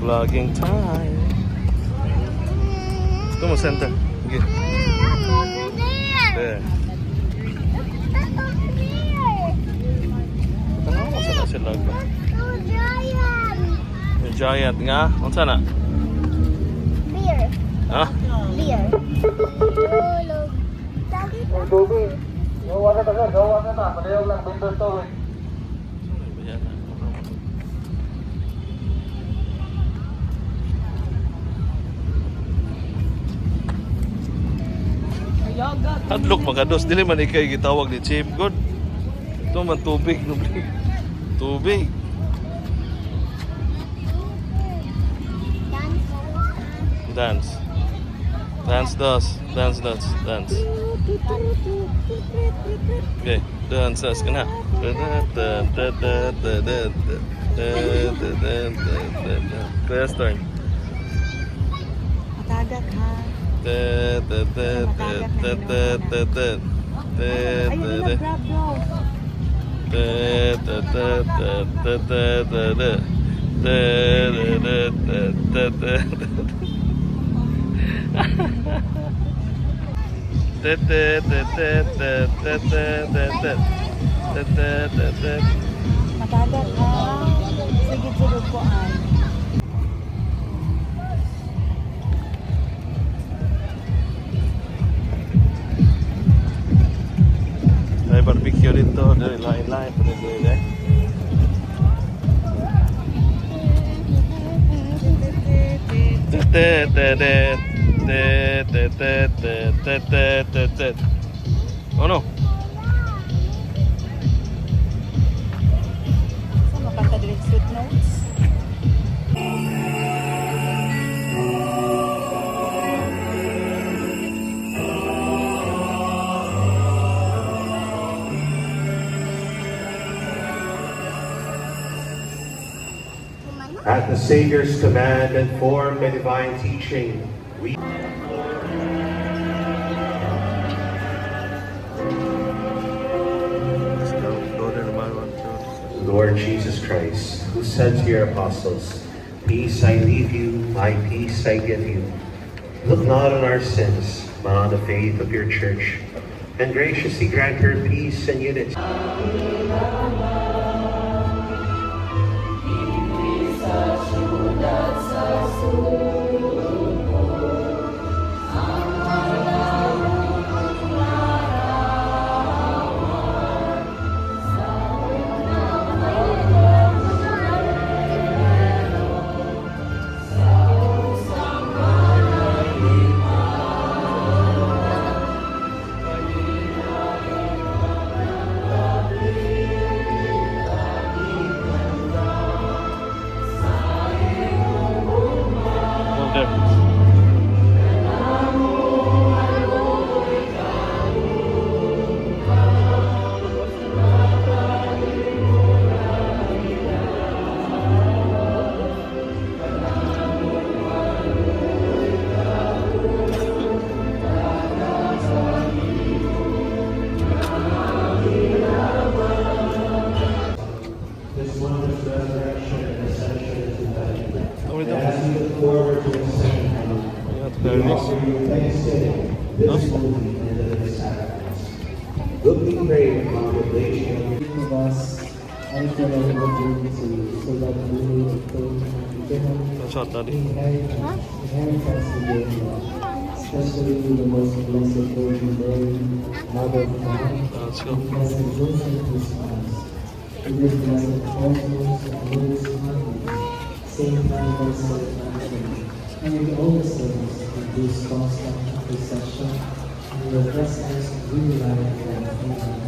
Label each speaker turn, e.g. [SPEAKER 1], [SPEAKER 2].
[SPEAKER 1] Vlogging time. Come on, center. Okay. There. Tanaw mo sila sila. Yung giant nga? Ano sana?
[SPEAKER 2] Beer.
[SPEAKER 1] Ha?
[SPEAKER 2] Beer.
[SPEAKER 3] Tubig. Gawa ka na, gawa ka na. Palayaw lang, window to eh.
[SPEAKER 1] Hadlok magados. Dili man ikay gitawag ni Chief God. Ito man tubig. Tubig. Dance. Dance dos. Dance dos. Dance. Okay. Dance dos ka na. Claire's turn.
[SPEAKER 4] Matagak ha. Ayun na, grab bro. Matagak ha. Sige-sige po ay.
[SPEAKER 1] May barbecue dito, lain-lain pa dito eh. Oh no.
[SPEAKER 4] Saan makanta direct sweet notes?
[SPEAKER 5] At the Savior's command and formed by divine teaching, we Lord Jesus Christ, who said to your apostles, "Peace I leave you, my peace I give you. Look not on our sins, but on the faith of your church, and graciously grant her peace and unity." Looking great congregation
[SPEAKER 6] of us and for our opportunity so that we may obtain inheritance in the Lord, especially the most blessed Virgin Mary, Mother of God, and Blessed Joseph, his spouse, with the blessed apostles and holy Simon, Saint Michael, Saint Anthony, and with all the saints in whose constant intercession and your blessings we rely on.